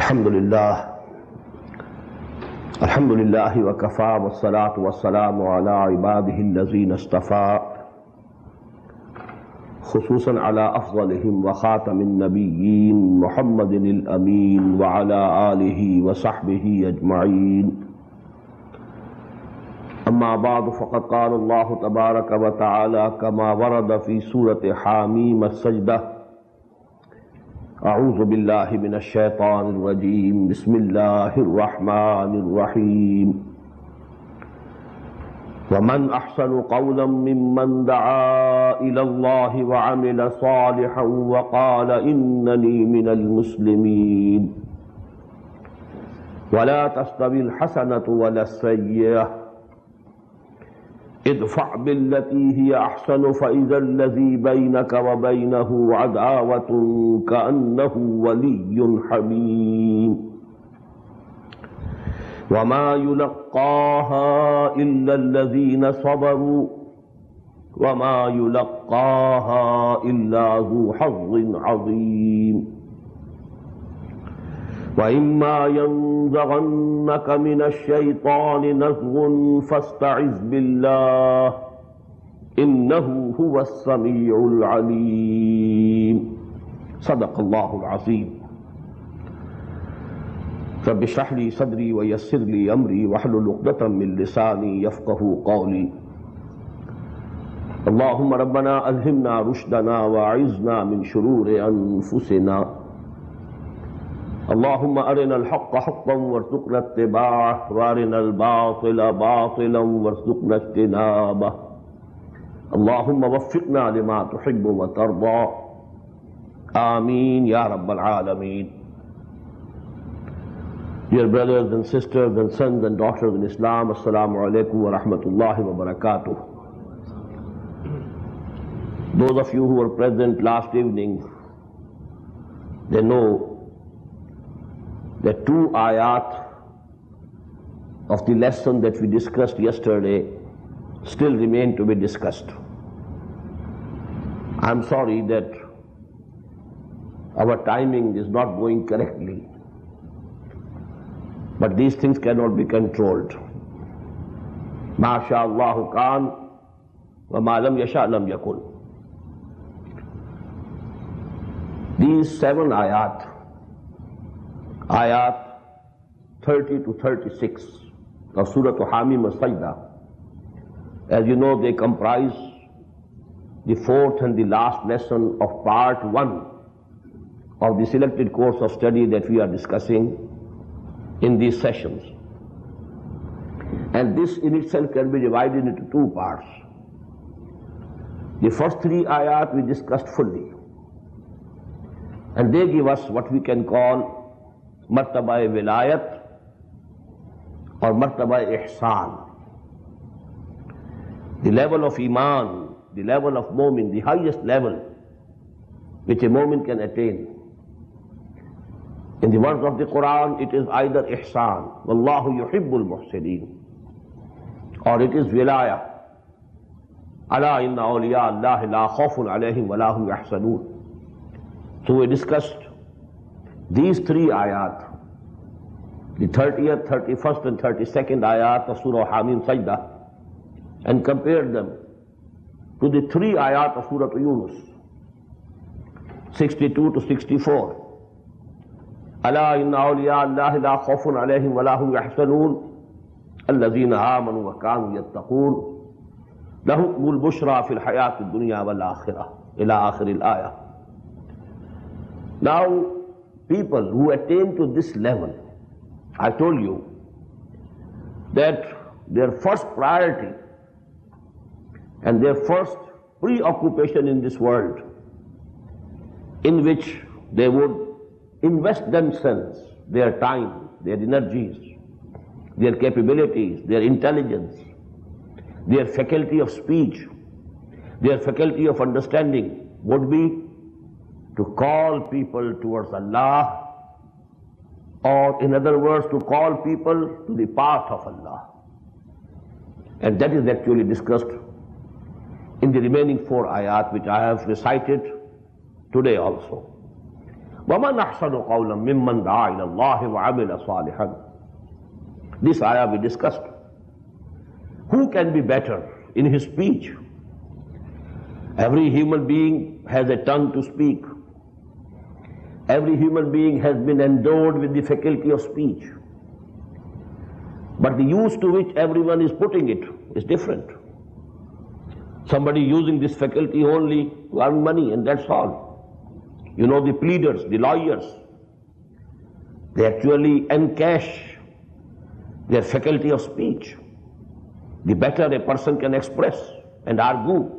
الحمد لله وكفى والصلاة والسلام على عباده الذين اصطفى خصوصا على أفضلهم وخاتم النبيين محمد الأمين وعلى آله وصحبه أجمعين. أما بعد فقد قال الله تبارك وتعالى كما ورد في سورة حاميم السجدة: اعوذ باللہ من الشیطان الرجیم بسم اللہ الرحمن الرحیم ومن احسن قولا ممن دعا الى اللہ وعمل صالحا وقال اننی من المسلمین ولا تستوی الحسنة ولا السیئة ادفع بالتي هي احسن فاذا الذي بينك وبينه عداوة كأنه ولي حميم وما يلقاها الا الذين صبروا وما يلقاها الا ذو حظ عظيم وَإِمَّا يَنزَغَنَّكَ مِنَ الشَّيْطَانِ نَزْغٌ فَاسْتَعِذْ بِاللَّهِ إِنَّهُ هُوَ السَّمِيعُ الْعَلِيمُ. صدق اللہ العظیم. رب اشرح لي صدری ويسر لي أمری واحلل عقدة من لسانی يفقهوا قولی. اللهم ربنا ألهمنا رشدنا وأعذنا من شرور أنفسنا. اللهم أرنا الحق حقا وارزقنا اتباعه وأرنا الباطل باطلا وارزقنا اجتنابه. اللهم وفقنا لما تحب وترضى. آمين يا رب العالمين. Dear brothers and sisters and sons and daughters in Islam, Assalamu alaikum wa rahmatullahi wa barakatuh. Those of you who were present last evening, they know the two ayat of the lesson that we discussed yesterday still remain to be discussed. I'm sorry that our timing is not going correctly, but these things cannot be controlled. Ma sha Allahu kan wa ma lam yasha lam yakun. These 7 ayat 30 to 36 of Surah Hamim al-Sajda, as you know, they comprise the 4th and the last lesson of part 1 of the selected course of study that we are discussing in these sessions. And this in itself can be divided into 2 parts. The first 3 ayat we discussed fully, and they give us what we can call مرتبہ ولایت اور مرتبہ احسان. The level of iman, the level of momin, the highest level which a momin can attain. In the words of the Quran, it is either ihsan, wallahu yuhibbul muhsinin, or it is wilaya, ala inna awliya allahi la khawfun alayhim wa la hum yahzanun. So we discussed these 3 ayat, the 30th, 31st and 32nd ayat of Surah Hamim Sajda, and compared them to the 3 ayat of Surah Yunus, 62 to 64. Ala inna awliya Allahi la khawfun alayhim wa la hum yahzanun alladhina amanu wa kanu yattaqun lahumul bushra fil hayati dunya wal akhirah ila akhir al-ayah. Now, people who attain to this level, I told you that their first priority and their first preoccupation in this world, in which they would invest themselves, their time, their energies, their capabilities, their intelligence, their faculty of speech, their faculty of understanding, would be to call people towards Allah, or in other words, to call people to the path of Allah. And that is actually discussed in the remaining 4 ayat which I have recited today also. وَمَنْ أَحْسَنُ قَوْلًا مِّمَّنْ دَعَا إِلَى اللَّهِ وَعَمِلَ صَالِحًا. This ayah we discussed. Who can be better in his speech? Every human being has a tongue to speak. Every human being has been endowed with the faculty of speech. But the use to which everyone is putting it is different. Somebody using this faculty only to earn money, and that's all. You know, the pleaders, the lawyers, they actually encash their faculty of speech. The better a person can express and argue,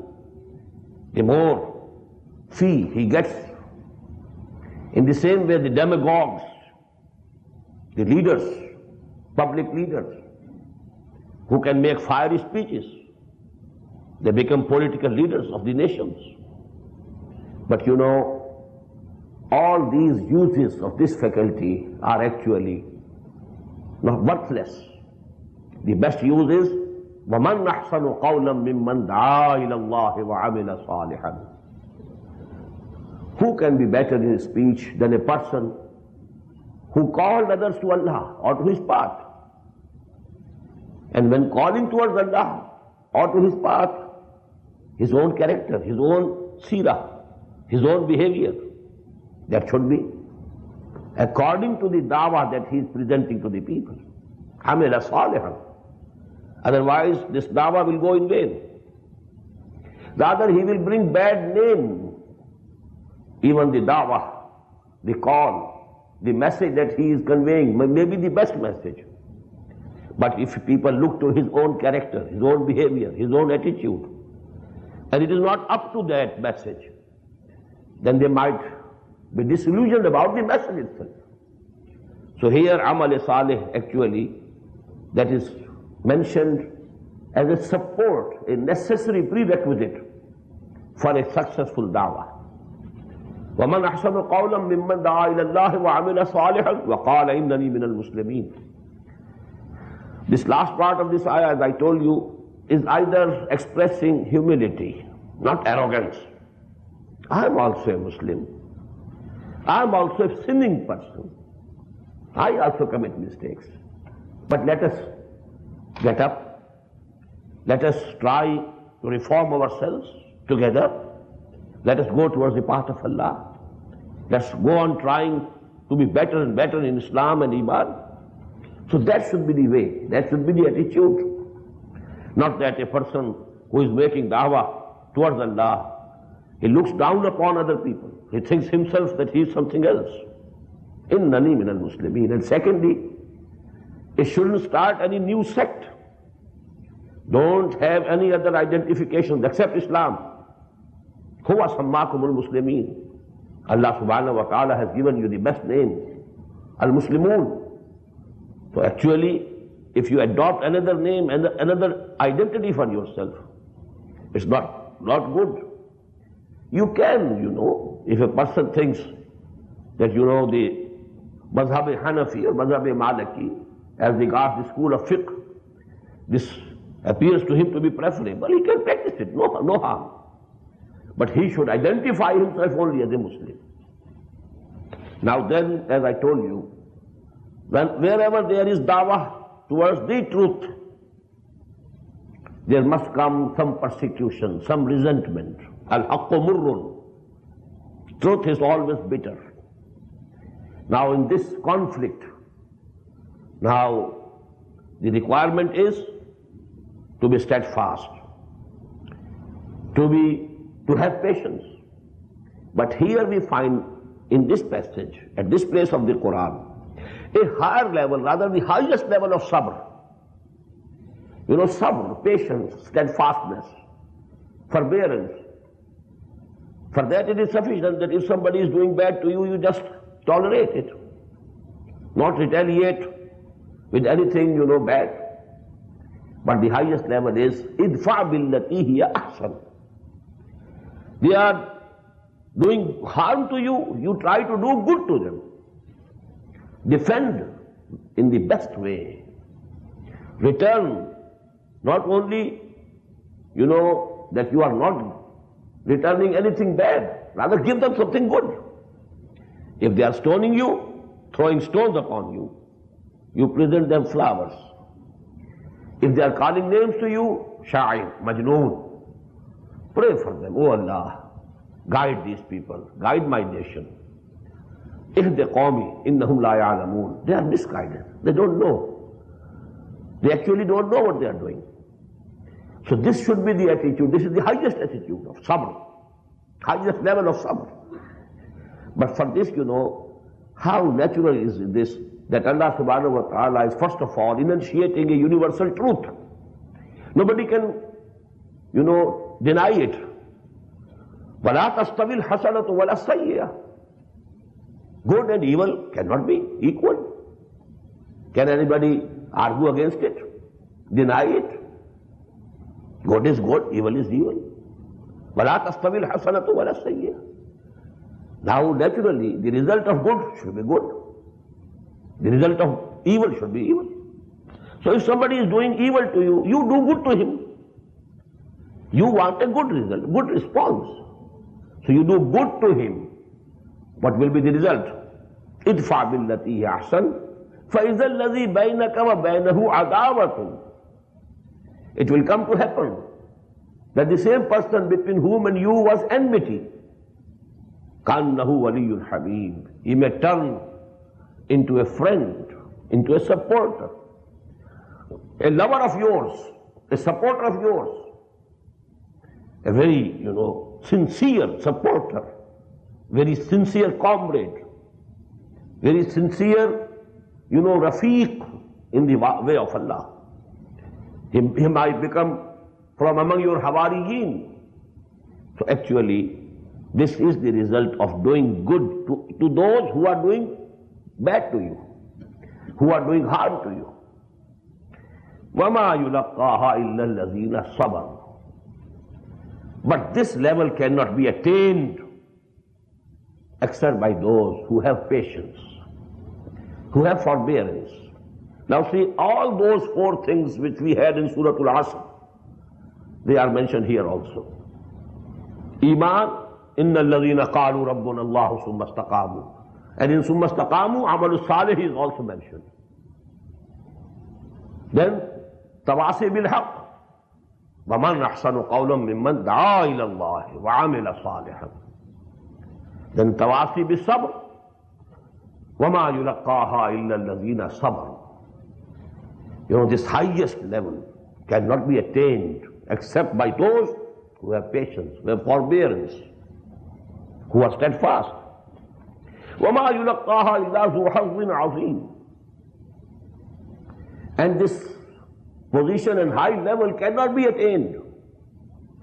the more fee he gets. In the same way, the demagogues, the leaders, public leaders, who can make fiery speeches, they become political leaders of the nations. But you know, all these uses of this faculty are actually not worthless. The best use is وَمَنْ أَحْسَنُ قَوْلًا مِّمَّنْ دَعَا إِلَى اللَّهِ وَعَمِلَ صَالِحًا. Who can be better in speech than a person who called others to Allah or to his path? And when calling towards Allah or to his path, his own character, his own seerah, his own behavior, that should be according to the dawah that he is presenting to the people. عَمِلَ صَالِحًا. Otherwise, this dawah will go in vain. Rather, he will bring bad name. Even the dawah, the call, the message that he is conveying may be the best message. But if people look to his own character, his own behavior, his own attitude, and it is not up to that message, then they might be disillusioned about the message itself. So here, amal salih actually, that is mentioned as a support, a necessary prerequisite for a successful dawah. وَمَنْ أَحْسَنُ قَوْلًا مِّمَّنْ دَعَا إِلَى اللَّهِ وَعَمِلَ صَالِحًا وَقَالَ إِنَّنِي مِنَ الْمُسْلِمِينَ. This last part of this ayah, as I told you, is either expressing humility, not arrogance. I am also a Muslim. I am also a sinning person. I also commit mistakes. But let us get up. Let us try to reform ourselves together. Let us go towards the path of Allah. Let's go on trying to be better and better in Islam and Iman. So that should be the way. That should be the attitude. Not that a person who is making da'wah towards Allah, he looks down upon other people. He thinks himself that he is something else. Innani min al-Muslimin. And secondly, it shouldn't start any new sect. Don't have any other identifications except Islam. Huwa sammakumul Muslimin. Allah subhanahu wa ta'ala has given you the best name, Al-Muslimun. So actually, if you adopt another name and another identity for yourself, it's not good. You can, if a person thinks that, the Mazhab-e-Hanafi or Mazhab-e-Maliki, as regards the school of fiqh, this appears to him to be preferable, he can practice it, no harm. But he should identify himself only as a Muslim. Now then, as I told you, wherever there is dawah towards the truth, there must come some persecution, some resentment. Al-haqqu murrun. Truth is always bitter. Now in this conflict, now the requirement is to be steadfast, to have patience. But here we find in this passage, at this place of the Quran, a higher level, rather the highest level of sabr. Sabr, patience, steadfastness, forbearance. For that it is sufficient that if somebody is doing bad to you, you just tolerate it. Not retaliate with anything, bad. But the highest level is idfa billati hiya ahsan. They are doing harm to you, you try to do good to them. Defend in the best way. Return, not only, that you are not returning anything bad, rather give them something good. If they are stoning you, throwing stones upon you, you present them flowers. If they are calling names to you, Sha'ir, Majnoon, pray for them. Oh Allah, guide these people, guide my nation. Ihdi qawmi innahum la ya'lamoon. They are misguided. They don't know. They actually don't know what they are doing. So this should be the attitude. This is the highest attitude of sabr, highest level of sabr. But for this, how natural is this, that Allah subhanahu wa ta'ala is first of all enunciating a universal truth. Nobody can, deny it. وَلَا تَسْتَوِي الْحَسَنَةُ وَلَا السَّيِّئَةُ. Good and evil cannot be equal. Can anybody argue against it? Deny it? Good is good, evil is evil. وَلَا تَسْتَوِي الْحَسَنَةُ وَلَا السَّيِّئَةُ. Now naturally, the result of good should be good. The result of evil should be evil. So if somebody is doing evil to you, you do good to him. You want a good result, good response. So you do good to him. What will be the result? idfa billati hi ahsan fa idha alladhi baynaka wa baynahu adawatun. It will come to happen that the same person between whom and you was enmity, kannahu waliyyun habib, he may turn into a friend, into a supporter, a lover of yours, a supporter of yours, a very, sincere supporter, very sincere comrade, very sincere, rafiq in the way of Allah. He might become from among your Hawariyin. So actually, this is the result of doing good to those who are doing bad to you, who are doing harm to you. وَمَا يُلَقَّاهَا إِلَّا الَّذِينَ صَبَرُوا. But this level cannot be attained except by those who have patience, who have forbearance. Now see, all those four things which we had in Surah Al-Asr, they are mentioned here also. Iman, إِنَّ الَّذِينَ قَالُوا رَبُّنَا اللَّهُ ثُمَّ اسْتَقَامُوا. And in Summa Istaqamu, Amalus Salih is also mentioned. Then, Tawasi bil Haqq. وَمَنْ أَحْسَنُ قَوْلًا مِمَّنْ دَعَا إِلَى اللَّهِ وَعَمِلَ صَالِحًا. Then Tawasi bil Sabr. وَمَا يُلَقَّاهَا إِلَّا الَّذِينَ صَبَرُوا. This highest level cannot be attained except by those who have patience, who have forbearance, who are steadfast. وَمَا يُلَقَّاهَا إِلَّا ذُو حَظٍّ عَظِيمٍ. And this position and high level cannot be attained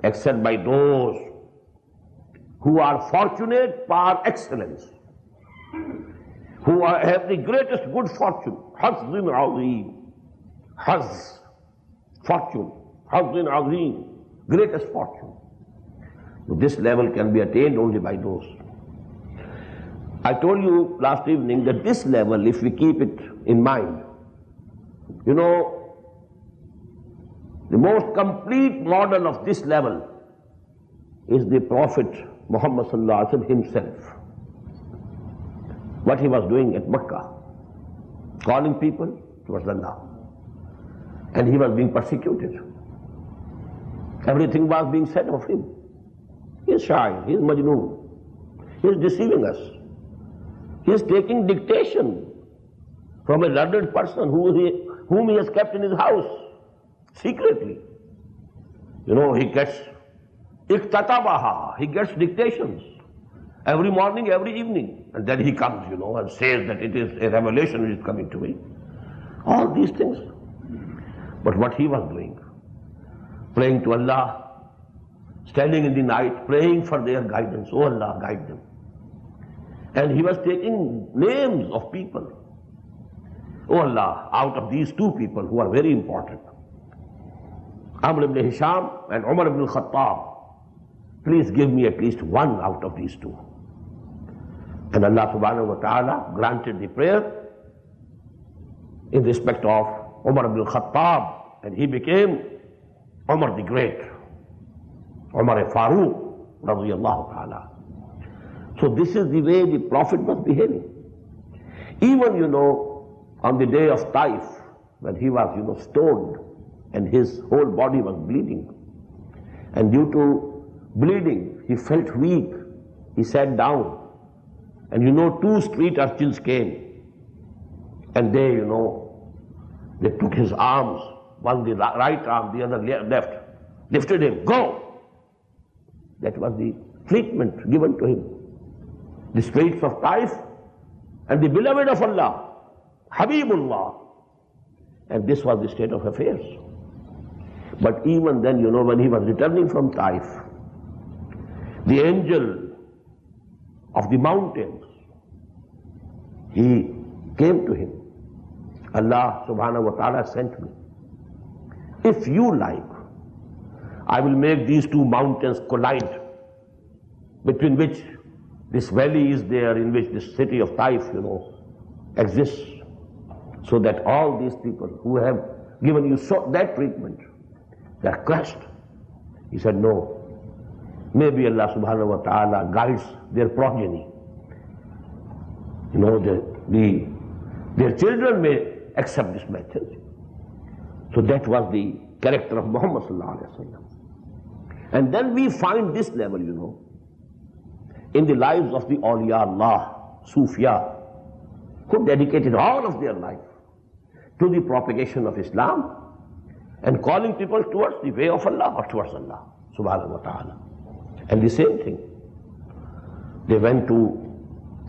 except by those who are fortunate par excellence, who have the greatest good fortune. حَظٍّ عَظِيمٍ. Haz, fortune. حَظٍّ عَظِيمٍ, greatest fortune. This level can be attained only by those. I told you last evening that this level, if we keep it in mind, the most complete model of this level is the Prophet Muhammad sallallahu alaihi wasallam himself. What he was doing at Makkah, calling people towards Allah. And he was being persecuted. Everything was being said of him. He is shy, he is Majnoon, he is deceiving us. He is taking dictation from a learned person whom he has kept in his house secretly. He gets iktatabaha, he gets dictations every morning, every evening, and then he comes, and says that it is a revelation which is coming to me. All these things. But what he was doing, praying to Allah, standing in the night, praying for their guidance. Oh Allah, guide them. And he was taking names of people. Oh Allah, out of these two people who are very important, Amr ibn Hisham and Umar ibn Khattab, please give me at least one out of these two. And Allah subhanahu wa ta'ala granted the prayer in respect of Umar ibn Khattab, and he became Umar the Great, Umar Farooq radiyallahu ta'ala. So this is the way the Prophet was behaving. Even, on the day of Taif, when he was, stoned and his whole body was bleeding. And due to bleeding, he felt weak. He sat down. And 2 street urchins came. And they took his arms, one the right arm, the other left, lifted him, go! That was the treatment given to him. The streets of Taif and the beloved of Allah, Habibullah. And this was the state of affairs. But even then, when he was returning from Taif, the angel of the mountains, he came to him. Allah subhanahu wa ta'ala sent me. If you like, I will make these 2 mountains collide, between which this valley is there, in which this city of Taif, exists, so that all these people who have given you that treatment, they are crushed. He said, no. Maybe Allah subhanahu wa ta'ala guides their progeny. Their children may accept this message. So that was the character of Muhammad sallallahu alaihi wasallam. And then we find this level, in the lives of the awliya Allah, Sufiya, who dedicated all of their life to the propagation of Islam and calling people towards the way of Allah or towards Allah subhanahu wa ta'ala. And the same thing. They went to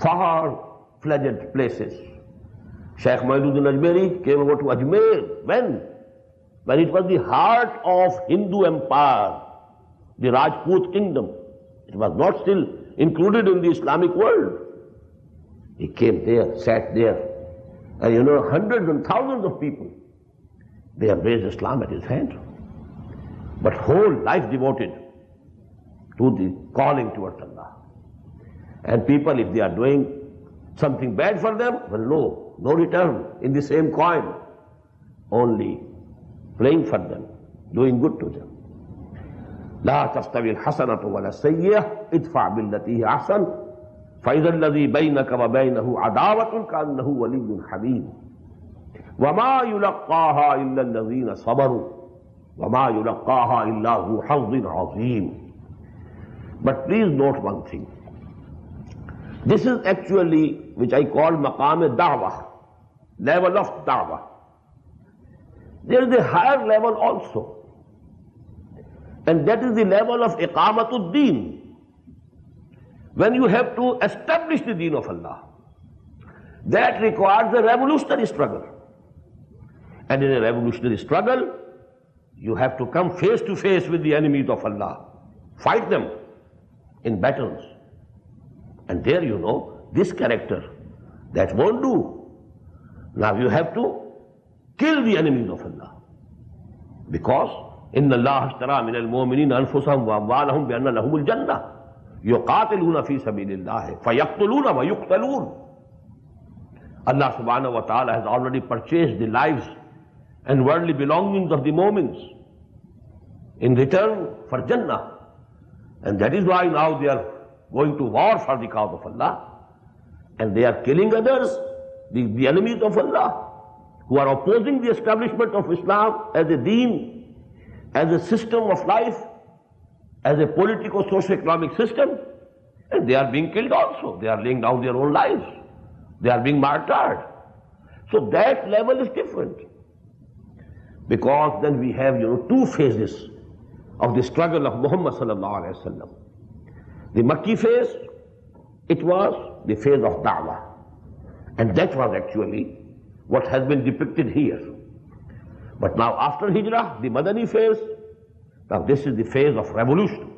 far-fledged places. Shaykh Mu'izzuddin Ajmeri came over to Ajmer. When? When it was the heart of Hindu empire, the Rajput kingdom. It was not still included in the Islamic world. He came there, sat there, and hundreds and thousands of people, they embraced Islam at his hand. But whole life devoted to the calling towards Allah. And people, if they are doing something bad for them, well, no return in the same coin. Only praying for them, doing good to them. لا تستوي الحسنة ولا السيئة ادفع بالتي هي أحسن فإذا الذي بينك وبينه عداوة كأنه ولي حميم وما يلقاها إلا الذين صبروا وما يلقاها إلا ذو حظ عظيم. But please note one thing. This is actually which I call maqam da'wah, level of da'wah. There is a higher level also. And that is the level of iqamatud deen. When you have to establish the deen of Allah, that requires a revolutionary struggle. And in a revolutionary struggle, you have to come face to face with the enemies of Allah. Fight them in battles. And there this character, that won't do. Now you have to kill the enemies of Allah. Because إن الله اشترى من المؤمنين أنفسهم وأموالهم بأن لهم الجنة يقاتلون في سبيل الله فيقتلون ويقتلون. Allah subhanahu wa ta'ala has already purchased the lives and worldly belongings of the Mu'mins in return for Jannah. And that is why now they are going to war for the cause of Allah. And they are killing others, the enemies of Allah, who are opposing the establishment of Islam as a deen, as a system of life, as a politico-socio-economic system, and they are being killed also. They are laying down their own lives. They are being martyred. So that level is different. Because then we have, 2 phases of the struggle of Muhammad sallallahu alaihi wasallam. The Makki phase, it was the phase of da'wah. And that was actually what has been depicted here. But now after Hijrah, the Madani phase, now this is the phase of revolution,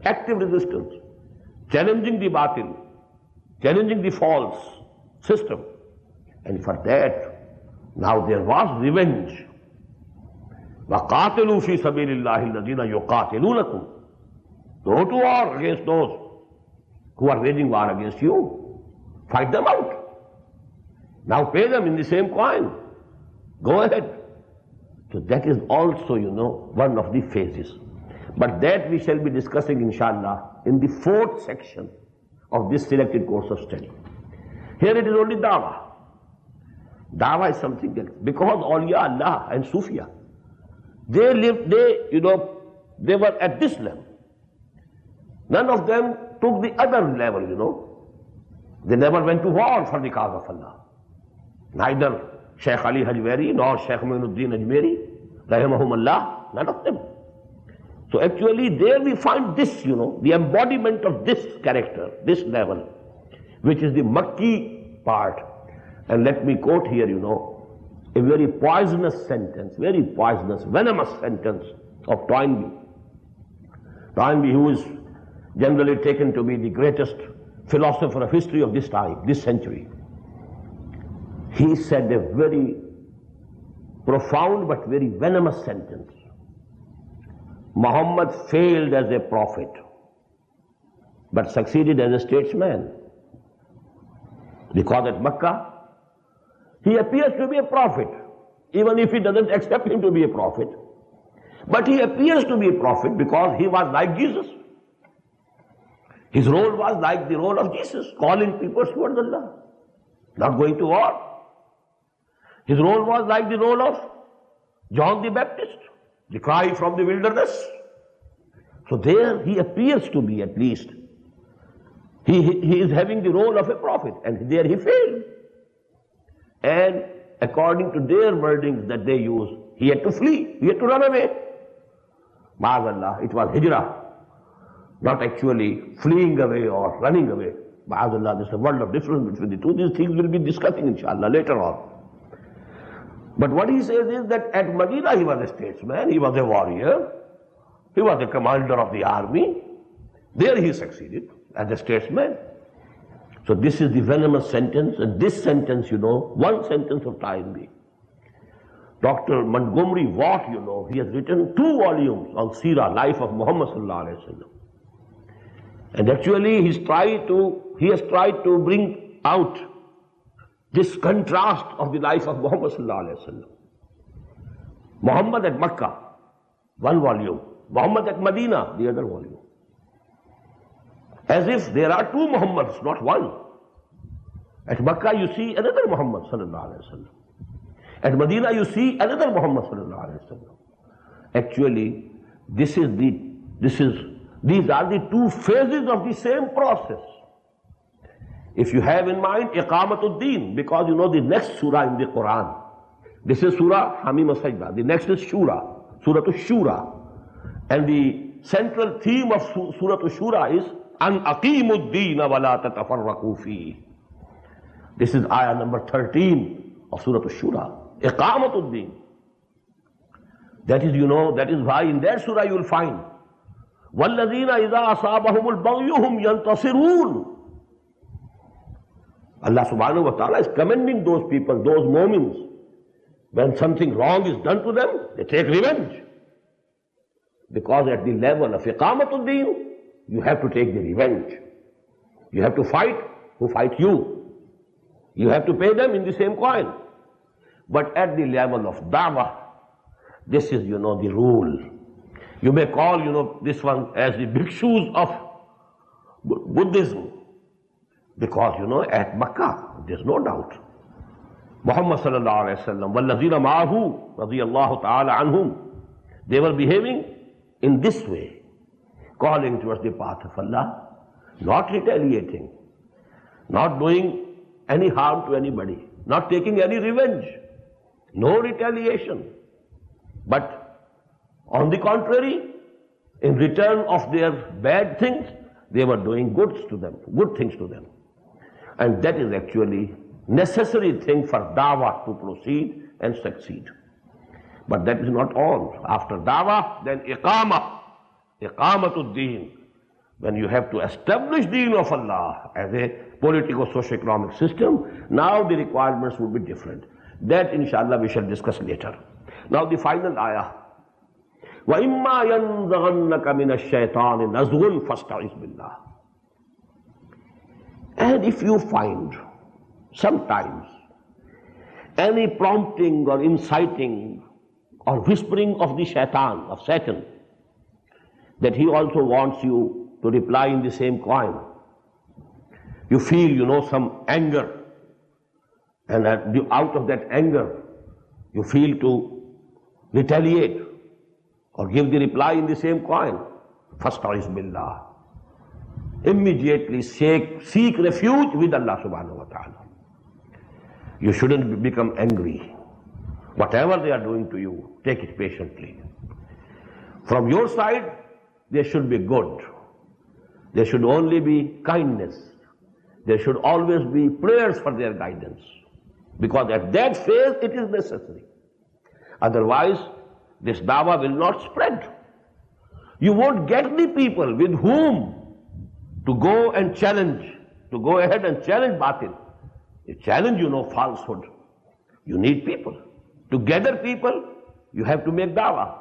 active resistance, challenging the batil, challenging the false system. And for that, now there was revenge. وَقَاتِلُوا فِي سَبِيلِ اللَّهِ الَّذِينَ يُقَاتِلُونَكُمْ. Go to war against those who are waging war against you. Fight them out. Now pay them in the same coin. Go ahead. So that is also, one of the phases. But that we shall be discussing, inshallah, in the 4th section of this selected course of study. Here it is only dawah. Dawah is something else. Because awliya Allah and Sufiya, they lived, they were at this level. None of them took the other level, They never went to war for the cause of Allah. Neither Shaykh Ali Hajwari nor Shaykh Muinuddin Ajmeri, rahimahumullah, none of them. So actually there we find this, the embodiment of this character, this level, which is the Makki part. And let me quote here, a very poisonous sentence, very poisonous, venomous sentence of Toynbee. Toynbee, who is generally taken to be the greatest philosopher of history of this time, this century. He said a very profound but very venomous sentence. Muhammad failed as a prophet, but succeeded as a statesman. Because at Makkah, he appears to be a prophet, even if he doesn't accept him to be a prophet. But he appears to be a prophet because he was like Jesus. His role was like the role of Jesus, calling people towards Allah, not going to war. His role was like the role of John the Baptist, the cry from the wilderness. So there he appears to be, at least. He is having the role of a prophet, and there he failed. And according to their wordings that they use, he had to flee, he had to run away. Ma'azallah, it was hijrah, not actually fleeing away or running away. Ma'azallah, there's a world of difference between the two. These things we'll be discussing inshallah later on. But what he says is that at Medina he was a statesman, he was a warrior, he was a commander of the army. There he succeeded as a statesman. So this is the venomous sentence, and this sentence, one sentence of Toynbee. Dr. Montgomery Watt, he has written 2 volumes on Seerah, life of Muhammad sallallahu alaihi wasallam. And actually he has tried to bring out this contrast of the life of Muhammad sallallahu alaihi wasallam. Muhammad at Makkah, 1 volume. Muhammad at Medina, the other volume. As if there are 2 Muhammads, not one. At Makkah you see another Muhammad sallallahu alaihi wasallam. At Medina you see another Muhammad sallallahu alaihi wasallam. Actually, these are the 2 phases of the same process. If you have in mind Iqamatul-Din, because the next surah in the Quran, this is Surah Hamim Sajda, the next is Shura, Surah Shura. And the central theme of Surah Shura is An Aqimud-Din wa la tatafarraqu fihi. This is ayah number 13 of Surah Shura. Iqamatul-Din. That is why in that surah you will find وَالَّذِينَ إِذَا أَصَابَهُمُ الْبَغْيُ هُمْ يَنْتَصِرُونَ. Allah subhanahu wa ta'ala is commending those people, those mu'mins. When something wrong is done to them, they take revenge. Because at the level of Iqamatul-Din, you have to take the revenge. You have to fight who fight you. You have to pay them in the same coin. But at the level of Dawah, this is, the rule. You may call, this one as the bhikshus of Buddhism. Because, at Makkah, there's no doubt. Muhammad sallallahu alayhi wa sallam, وَالَّذِينَ مَعَهُ radiyallahu ta'ala anhum, they were behaving in this way, calling towards the path of Allah, not retaliating, not doing any harm to anybody, not taking any revenge, no retaliation. But on the contrary, in return of their bad things, they were doing good things to them. And that is actually necessary thing for dawah to proceed and succeed. But that is not all. After dawah, then iqamatul-din. When you have to establish deen of Allah as a political socio-economic system, now the requirements would be different. That inshallah we shall discuss later. Now the final ayah. وَإِمَّا يَنزَغَنَّكَ مِنَ الشَّيْطَانِ نَزْغٌ فَاسْتَعِذْ بِاللَّهِ. And if you find sometimes any prompting or inciting or whispering of the shaitan, of Satan, that he also wants you to reply in the same coin, you feel, some anger, and out of that anger, you feel to retaliate or give the reply in the same coin. Fasta'iz billah. Immediately seek refuge with Allah subhanahu wa ta'ala. You shouldn't become angry. Whatever they are doing to you, take it patiently. From your side, there should be good. There should only be kindness. There should always be prayers for their guidance. Because at that phase, it is necessary. Otherwise, this dawah will not spread. You won't get the people with whom to go and challenge, to go ahead and challenge batil. You challenge, falsehood. You need people. To gather people, you have to make dawah.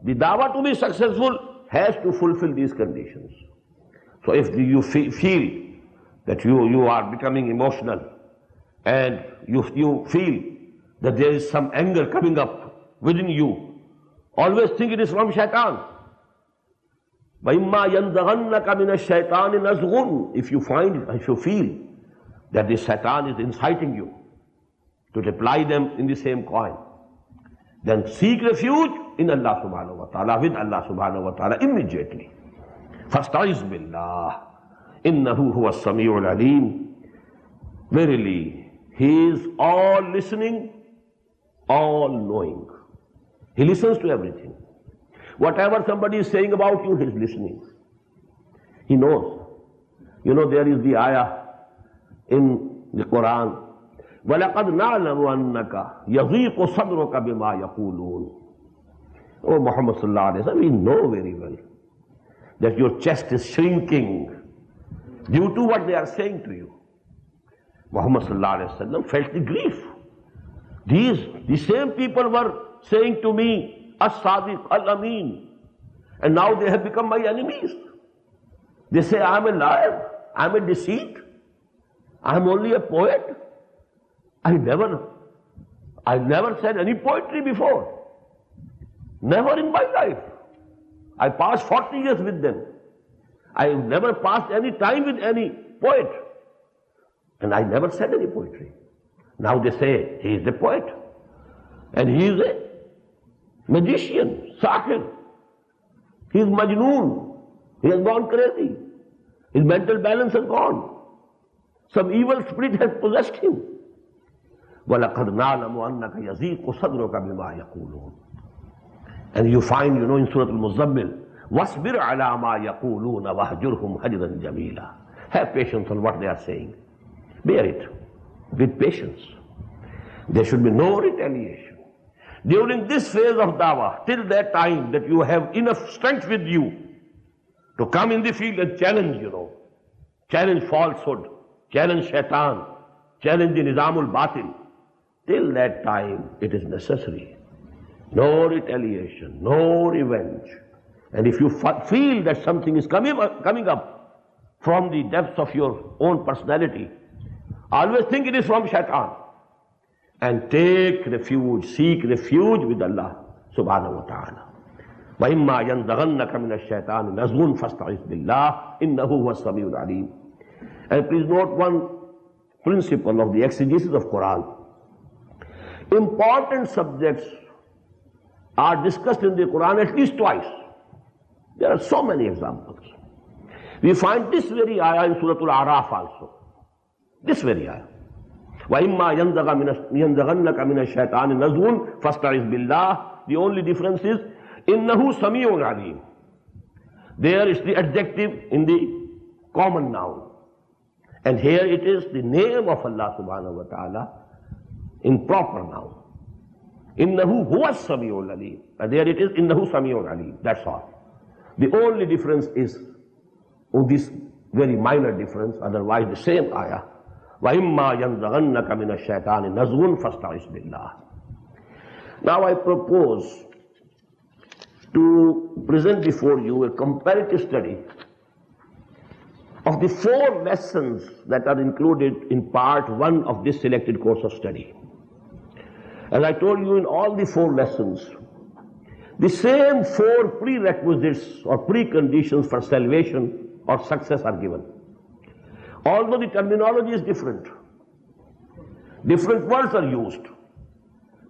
The dawah to be successful has to fulfill these conditions. So if you feel that you are becoming emotional and you feel that there is some anger coming up within you, always think it is from shaitan. وَإِمَّا يَنْزَغَنَّكَ مِنَ الشَّيْطَانِ نَزْغٌ. If you feel that the shaitan is inciting you to reply them in the same coin, then seek refuge in Allah subhanahu wa ta'ala, with Allah subhanahu wa ta'ala immediately. Fasta'iz billah, innahu huwa as-sami'ul alim. Verily, He is all listening, all knowing. He listens to everything. Whatever somebody is saying about you, He is listening. He knows. There is the ayah in the Quran, وَلَقَدْ نَعْلَمُ أَنَّكَ يَضِيقُ صَدْرُكَ بِمَا يَقُولُونَ. Oh Muhammad sallallahu alayhi wa sallam, we know very well that your chest is shrinking due to what they are saying to you. Muhammad sallallahu alayhi wa sallam felt the grief. The same people were saying to me, As-Sadiq, Al-Amin, and now they have become my enemies. They say I am a liar, I am a deceit, I am only a poet. I never said any poetry before. Never in my life. I passed 40 years with them. I never passed any time with any poet. And I never said any poetry. Now they say he is a poet. And he is a magician, sahir. He is majnoon. He has gone crazy. His mental balance has gone. Some evil spirit has possessed him. وَلَقَدْ نَعْلَمُ أَنَّكَ يَضِيقُ صَدْرُكَ بِمَا يَقُولُونَ. And you find, in Surah Al-Muzammil, وَاصْبِرْ عَلَى مَا يَقُولُونَ وَاهْجُرْهُمْ هَجْرًا جَمِيلًا. Have patience on what they are saying. Bear it with patience. There should be no retaliation. During this phase of dawah, till that time that you have enough strength with you to come in the field and challenge, challenge falsehood, challenge shaitan, challenge the nizamul batil, till that time it is necessary. No retaliation, no revenge. And if you feel that something is coming up from the depths of your own personality, always think it is from shaitan. And take refuge, seek refuge with Allah subhanahu wa ta'ala. وَإِمَّا يَنْزَغَنَّكَ مِنَ الشَّيْطَانِ نَزْغٌ فَاسْتَعِذْ بِاللَّهِ إِنَّهُ هُوَ السَّمِيعُ الْعَلِيمُ. And please note one principle of the exegesis of Quran. Important subjects are discussed in the Quran at least twice. There are so many examples. We find this very ayah in Surah Al-A'raf also. This very ayah. وَإِمَّا يَنْزَغَنَّكَ مِنَ الشَّيْطَانِ نَزْغٌ فَاسْتَعِذْ بِاللَّهِ. The only difference is إِنَّهُ سَمِيعٌ عَلِيمٌ. There is the adjective in the common noun. And here it is the name of Allah subhanahu wa ta'ala in proper noun. إِنَّهُ هُوَ السَّمِيعُ الْعَلِيمُ. And there it is إِنَّهُ سَمِيعٌ عَلِيمٌ. That's all. The only difference is this very minor difference, otherwise the same ayah. وَإِمَّا يَنْزَغَنَّكَ مِنَ الشَّيْطَانِ نَزْغٌ فَاسْتَعِذْ بِاللَّهِ. Now I propose to present before you a comparative study of the 4 lessons that are included in part 1 of this selected course of study. As I told you, in all the 4 lessons, the same 4 prerequisites or preconditions for salvation or success are given. Although the terminology is different, different words are used,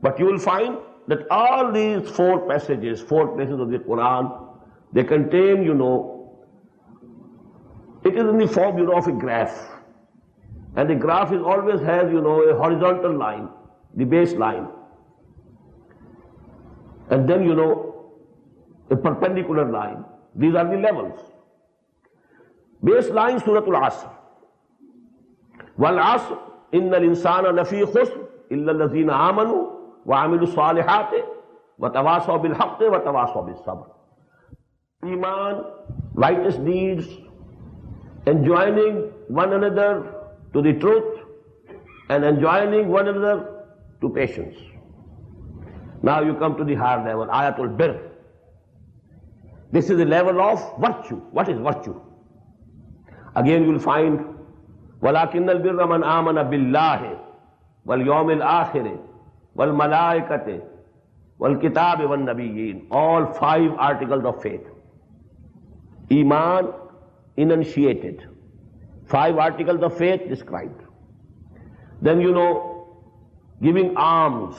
but you will find that all these four places of the Quran, they contain, it is in the form, of a graph. And the graph is always has, a horizontal line, the base line. And then, a perpendicular line. These are the levels. Baseline Surah Al-Asr. Wal-Asr, inna al-insana lafi khusr, illa allazina amanu, wa amilu salihati, wa tawasaw bil haqqi, wa tawasaw bis sabr. Iman, righteous deeds, enjoining one another to the truth, and enjoining one another to patience. Now you come to the higher level, Ayatul Bir. This is the level of virtue. What is virtue? Again you will find, وَلَكِنَّ الْبِرَّ مَنْ آمَنَ بِاللَّهِ وَالْيَوْمِ الْآخِرِ وَالْمَلَائِكَةِ وَالْكِتَابِ وَالنَّبِيِّينَ. All 5 articles of faith. Iman enunciated. 5 articles of faith described. Then giving alms,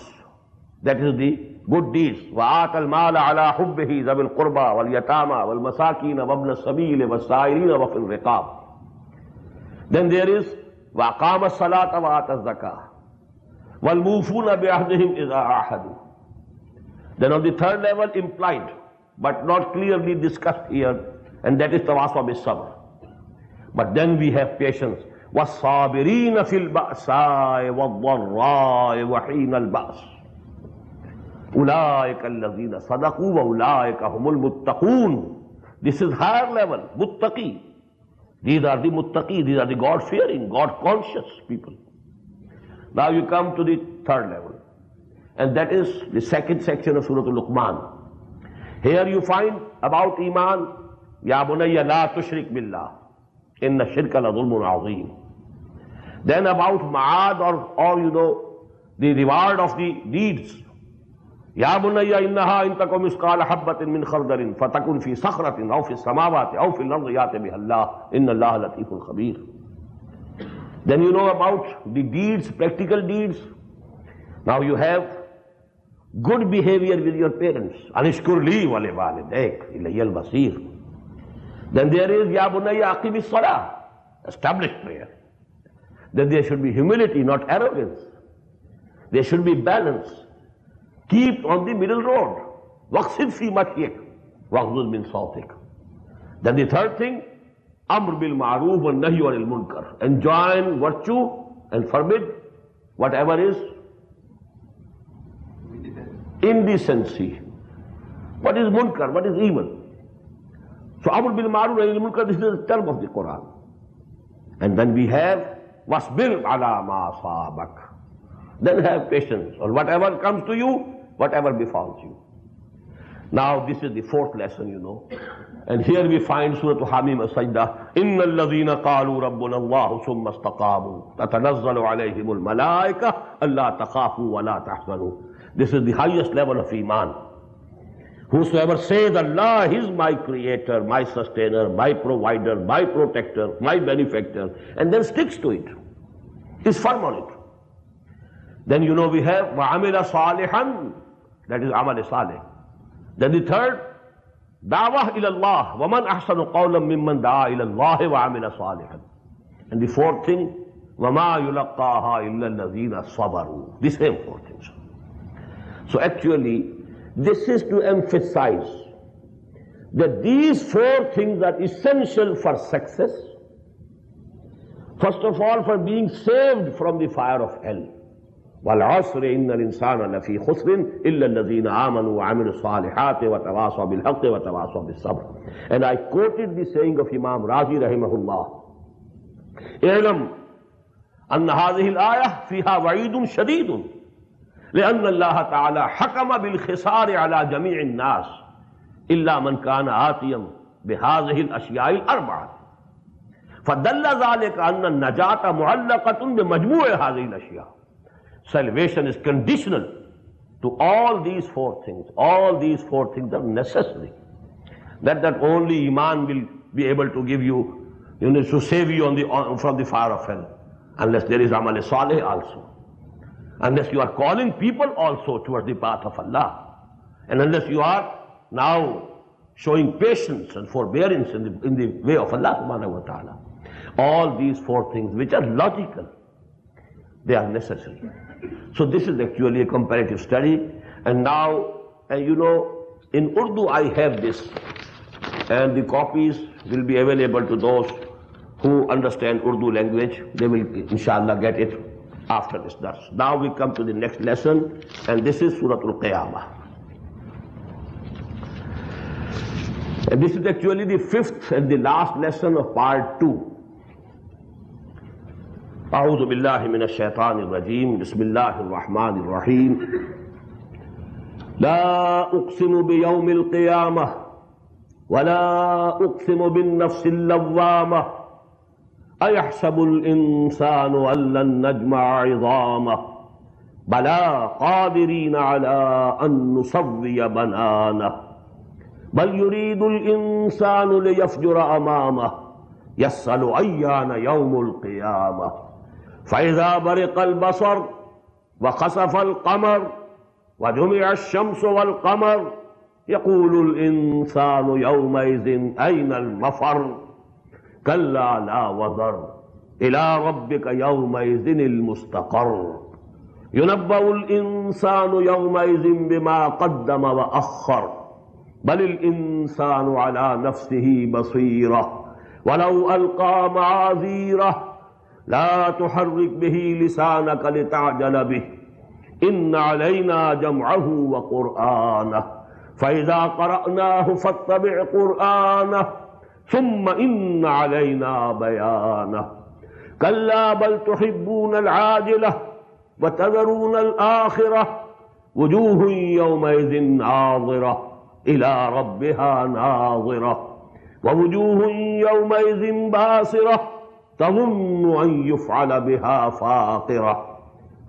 that is the good deeds. وَآتَ الْمَالَ عَلَى حُبِّهِ ذَوِي الْقُرْبَى وَالْيَتَامَى وَالْمَسَاكِينَ وَابْنَ السَّبِيلِ وَالسَّائِلِينَ وَفِي الرِّقَابِ. Then there is وَأَقَامَ الصَّلَاةَ وَآتَى الزَّكَاةَ وَالْمُوفُونَ بِعَهْدِهِمْ إِذَا عَاهَدُوا. Then on the third level, implied but not clearly discussed here, and that is tawasaw bis sabr. But then we have patience. وَالصَّابِرِينَ فِي الْبَأْسَاءِ وَالضَّرَّاءِ وَحِينَ الْبَأْسِ أُولَٰئِكَ الَّذِينَ صَدَقُوا وَأُولَٰئِكَ هُمُ الْمُتَّقُونَ. This is higher level, muttaqi. These are the muttaqi, these are the God-fearing, God-conscious people. Now you come to the third level, and that is the second section of Surah Al-Luqman. Here you find about Iman, Ya bunayya la tushrik billah, inna shirka la dhulmun azim. Then about Ma'ad or the reward of the deeds. Ya bunayya innaha in takum misqala habbatin min khardalin fatakun fi sakhratin aw fi samawati aw fi al-ardi yati biha Allah inna Allah latifun khabir. Then about the deeds, practical deeds. Now you have good behavior with your parents. Anishkur li wa li walidayk ilayya al-basir. Then there is Ya bunayya aqimi as-salah, established prayer. Then there should be humility, not arrogance. There should be balance. Keep on the middle road. Waqsid fi mashyik, waghdud min sawtik. Then the third thing, amr bil ma'roof wa nahy anil munkar. Enjoin virtue and forbid whatever is indecency. What is munkar? What is evil? So amr bil ma'roof wa nahy anil munkar, this is the term of the Quran. And then we have wasbir ala ma asabak. Then have patience on whatever comes to you, whatever befalls you. Now this is the fourth lesson, And here we find Surah Hamim as-Sajdah. Inna alladhina qalu rabbuna Allahu summa istaqamu tatanazzalu alayhim al-malaika alla takhafu wa la tahzanu. This is the highest level of Iman. Whosoever says Allah is my creator, my sustainer, my provider, my protector, my benefactor, and then sticks to it, is firm on it. Then we have وَعَمِلَ صَالِحًا, that is amal salih. Then the third, da'wah ila Allah, وَمَنْ أَحْسَنُ قَوْلًا مِمَّنْ دَعَا إِلَى اللَّهِ وَعَمِلَ صَالِحًا. And the fourth thing, وَمَا يُلَقَّاهَا إِلَّا الَّذِينَ صَبَرُوا. The same four things. So actually, this is to emphasize that these four things are essential for success. First of all, for being saved from the fire of hell. وَالْعَصْرِ إِنَّ الْإِنسَانَ لَفِي خُسْرٍ إِلَّا الَّذِينَ آمَنُوا وَعَمِلُوا الصَّالِحَاتِ وَتَوَاصَوْا بِالْحَقِّ وَتَوَاصَوْا بِالصَّبْرِ. And I quoted the saying of Imam Razi rahimahullah. اعلم أن هذه الآية فيها وعيد شديد لأن الله تعالى حكم بالخسار على جميع الناس إلا من كان آتيا بهذه الأشياء الأربعة. فدل ذلك أن النجاة معلقة بمجموع هذه الأشياء. Salvation is conditional to all these four things. All these four things are necessary. That only Iman will be able to give you, to save you from the fire of hell, unless there is amal salih also. Unless you are calling people also towards the path of Allah. And unless you are now showing patience and forbearance in the way of Allah subhanahu wa ta'ala. All these four things which are logical, they are necessary. So this is actually a comparative study. And now, in Urdu I have this, and the copies will be available to those who understand Urdu language. They will inshallah get it after this dars. Now we come to the next lesson, and this is Surah Al-Qiyamah. And this is actually the fifth and the last lesson of part 2. أعوذ بالله من الشيطان الرجيم بسم الله الرحمن الرحيم لا أقسم بيوم القيامة ولا أقسم بالنفس اللوامة أيحسب الإنسان أن لن نجمع عظامه بلى قادرين على أن نسوي بنانه بل يريد الإنسان ليفجر أمامه يسأل أيان يوم القيامة فإذا برق البصر وخسف القمر وجمع الشمس والقمر يقول الإنسان يومئذ أين المفر كلا لا وزر إلى ربك يومئذ المستقر ينبأ الإنسان يومئذ بما قدم وأخر بل الإنسان على نفسه بصيرة ولو ألقى معاذيره لا تحرك به لسانك لتعجل به إن علينا جمعه وقرآنه فإذا قرأناه فاتبع قرآنه ثم إن علينا بيانه كلا بل تحبون العاجلة وتذرون الآخرة وجوه يومئذ ناظرة إلى ربها ناظرة ووجوه يومئذ باسرة تظن أن يفعل بها فاقرة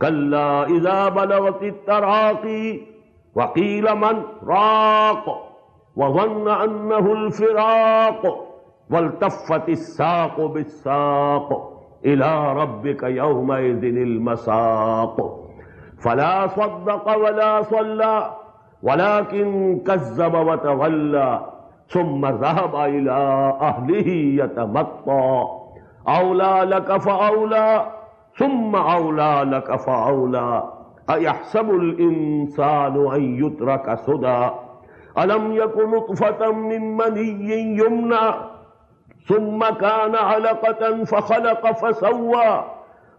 كلا إذا بلغت التراقي وقيل من راق وظن أنه الفراق والتفت الساق بالساق إلى ربك يومئذ المساق فلا صدق ولا صلى ولكن كذب وتولى ثم ذهب إلى أهله يتمطى أولى لك فأولى ثم أولى لك فأولى أيحسب الإنسان أن يترك سدى ألم يكن نطفة من مني يمنى ثم كان علقة فخلق فسوى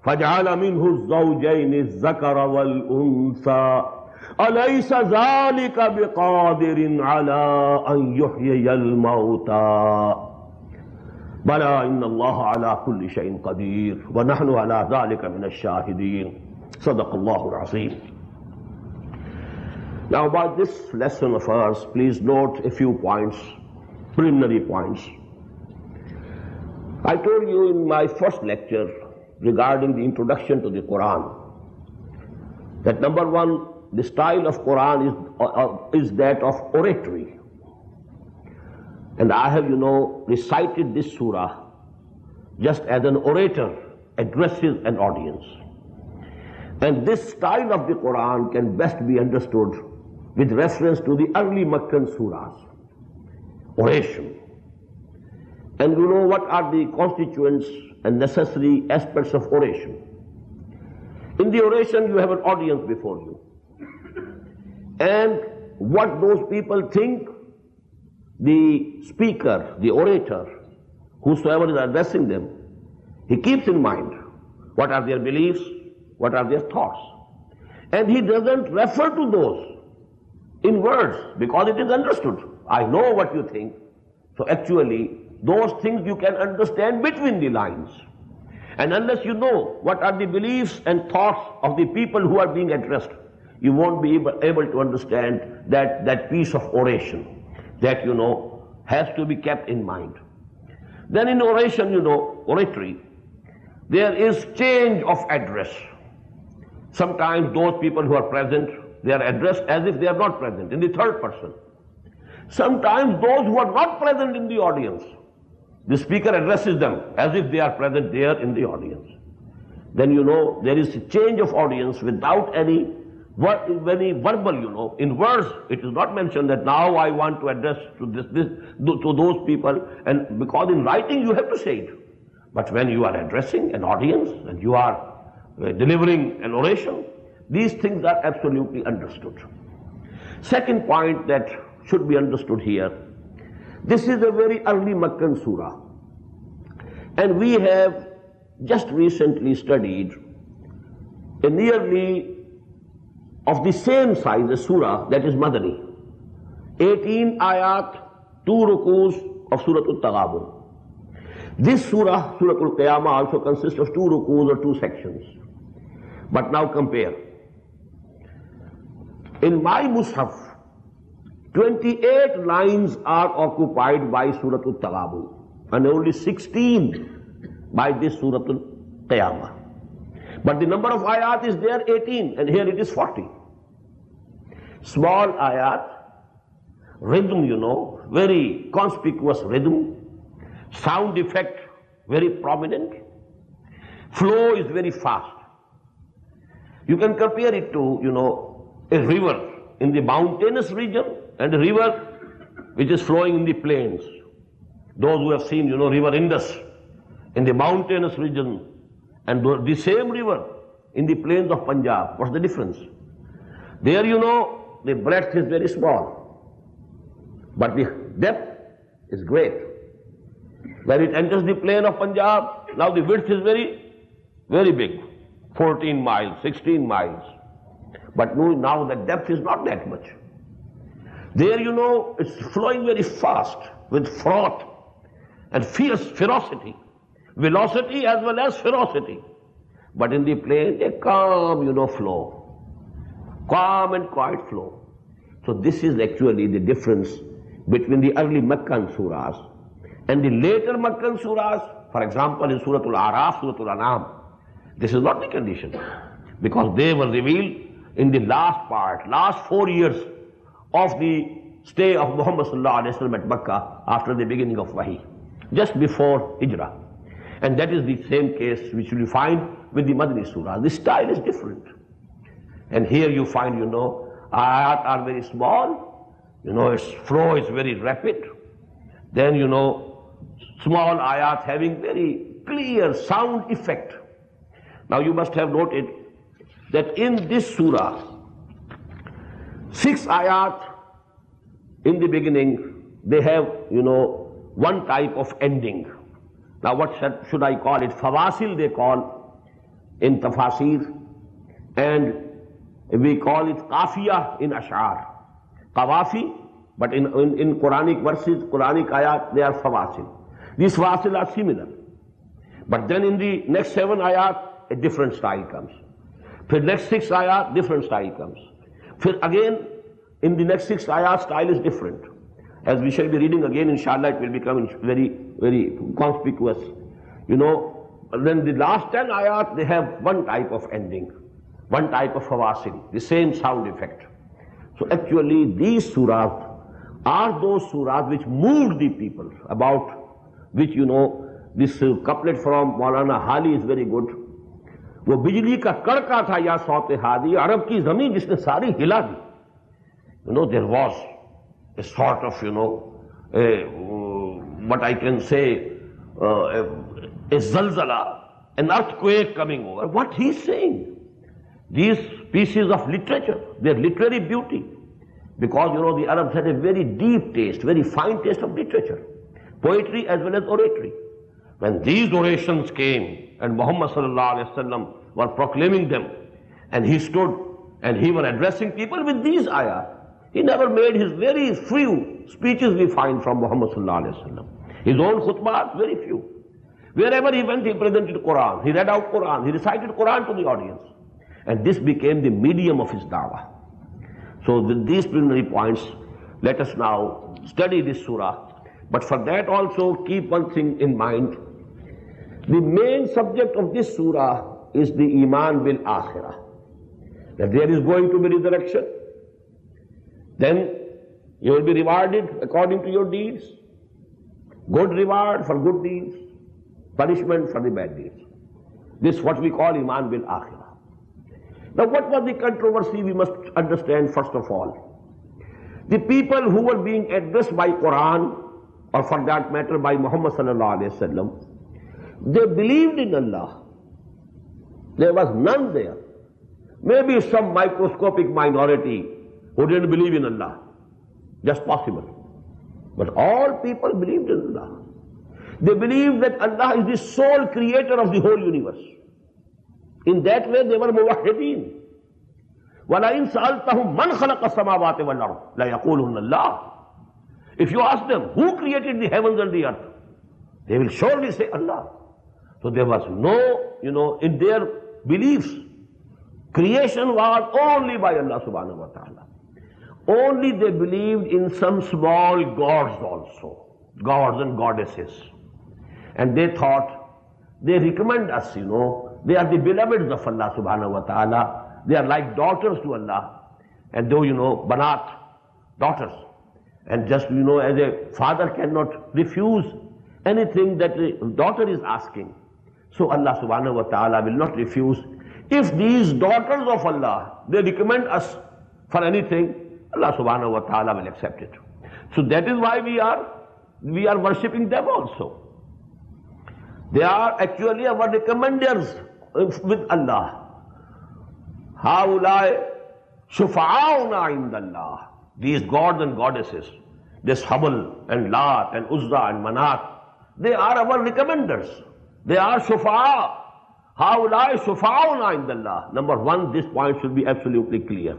فجعل منه الزوجين الذكر والأنثى أليس ذلك بقادر على أن يحيي الموتى بلى إن الله على كل شيء قدير ونحن على ذلك من الشاهدين صدق الله العظيم. Now about this lesson of ours, please note a few points, preliminary points. I told you in my first lecture regarding the introduction to the Quran that number one, the style of Quran is that of oratory. And I have, recited this surah just as an orator addresses an audience. And this style of the Quran can best be understood with reference to the early Meccan surahs. Oration. And what are the constituents and necessary aspects of oration? In the oration, you have an audience before you. And what those people think, the speaker, the orator, whosoever is addressing them, he keeps in mind what are their beliefs, what are their thoughts. And he doesn't refer to those in words because it is understood. I know what you think. So actually, those things you can understand between the lines. And unless you know what are the beliefs and thoughts of the people who are being addressed, you won't be able to understand that piece of oration that, has to be kept in mind. Then in oration, oratory, there is change of address. Sometimes those people who are present, they are addressed as if they are not present, in the third person. Sometimes those who are not present in the audience, the speaker addresses them as if they are present there in the audience. Then you know there is a change of audience without any verbal, you know, in words. It is not mentioned that now I want to address to to those people, and because in writing you have to say it. But when you are addressing an audience and you are delivering an oration, these things are absolutely understood. Second point that should be understood here, this is a very early Meccan surah, and we have just recently studied a nearly of the same size as surah that is Madani, 18 ayat, 2 rukus of Surah Al-Taghabun. This surah, Surah Al-Qiyamah, also consists of 2 rukus or 2 sections. But now compare. In my Mus'haf, 28 lines are occupied by Surah Al-Taghabun and only 16 by this Surah Al-Qiyamah. But the number of ayat is there 18, and here it is 40. Small ayat, rhythm, you know, very conspicuous rhythm, sound effect very prominent, flow is very fast. You can compare it to, you know, a river in the mountainous region and a river which is flowing in the plains. Those who have seen, you know, river Indus in the mountainous region and the same river in the plains of Punjab, what's the difference? There, you know, the breadth is very small, but the depth is great. When it enters the plain of Punjab, now the width is very, very big, 14 miles, 16 miles. But now the depth is not that much. There, you know, it's flowing very fast with froth and fierce ferocity, velocity as well as ferocity. But in the plain, a calm, you know, flow, calm and quiet flow. So this is actually the difference between the early Meccan surahs and the later Meccan surahs. For example, in Surah Al-Araf, Surah Al-An'am, this is not the condition, because they were revealed in the last part, last 4 years of the stay of Muhammad sallallahu alaihi wasallam at Mecca after the beginning of Wahi, just before Hijrah. And that is the same case which you find with the Madani surah. The style is different. And here you find, you know, ayat are very small, you know, its flow is very rapid. Then, you know, small ayat having very clear sound effect. Now you must have noted that in this surah, 6 ayat in the beginning, they have, you know, one type of ending. Now what should I call it? Fawasil they call in tafasir, and we call it qafiyah in ash'ar. Qawafi, but in Quranic verses, Quranic ayat, they are fawasil. These fawasil are similar. But then in the next 7 ayat, a different style comes. For the next 6 ayat, different style comes. For again, in the next 6 ayat, style is different. As we shall be reading again, inshallah, it will become very, very conspicuous. You know, then the last 10 ayat, they have one type of ending, one type of fawasil, the same sound effect. So actually, these surahs are those surahs which moved the people, about which, you know, this couplet from Maulana Hali is very good. وہ بجلی کا کڑکا تھا یا صوت ہادی, عرب کی زمین جس نے ساری ہلا دی. You know, there was a sort of, you know, what I can say, a zalzala, an earthquake coming over. What he's saying, these pieces of literature, their literary beauty, because, you know, the Arabs had a very deep taste, very fine taste of literature, poetry as well as oratory. When these orations came, and Muhammad sallallahu alaihi wasallam were proclaiming them, and he stood and he were addressing people with these ayat. He never made his very few speeches we find from Muhammad sallallahu alaihi wasallam. His own khutbahs, very few. Wherever he went, he presented Quran. He read out Quran. He recited Quran to the audience. And this became the medium of his da'wah. So with these preliminary points, let us now study this surah. But for that also keep one thing in mind. The main subject of this surah is the Iman bil Akhirah. That there is going to be resurrection. Then you will be rewarded according to your deeds. Good reward for good deeds, punishment for the bad deeds. This is what we call Iman bil Akhirah. Now what was the controversy? We must understand first of all. The people who were being addressed by Quran, or for that matter by Muhammad sallallahu alaihi wasallam, they believed in Allah. There was none there. Maybe some microscopic minority who didn't believe in Allah. Just possible. But all people believed in Allah. They believed that Allah is the sole creator of the whole universe. In that way they were muwahhideen. وَلَئِن سَأَلْتَهُمْ مَنْ خَلَقَ السَّمَاوَاتِ وَالْأَرْضِ لَيَقُولُنَّ اللَّهُ. If you ask them, who created the heavens and the earth? They will surely say Allah. So there was no, in their beliefs, creation was only by Allah subhanahu wa ta'ala. Only they believed in some small gods also, gods and goddesses. And they thought, they recommend us, they are the beloveds of Allah subhanahu wa ta'ala. They are like daughters to Allah. And though, banat, daughters. And just, as a father cannot refuse anything that a daughter is asking, so Allah subhanahu wa ta'ala will not refuse. If these daughters of Allah, they recommend us for anything, Allah subhanahu wa ta'ala will accept it. So that is why we are worshipping them also. They are actually our recommenders with Allah. هَؤُلَاءِ شُفَعَاؤُنَا عِنْدَ اللَّهِ. These gods and goddesses, this Hubal and Lat and Uzza and Manat, they are our recommenders. They are shufa'a. هَؤُلَاءِ شُفَعَاؤُنَا عِنْدَ اللَّهِ. Number one, this point should be absolutely clear.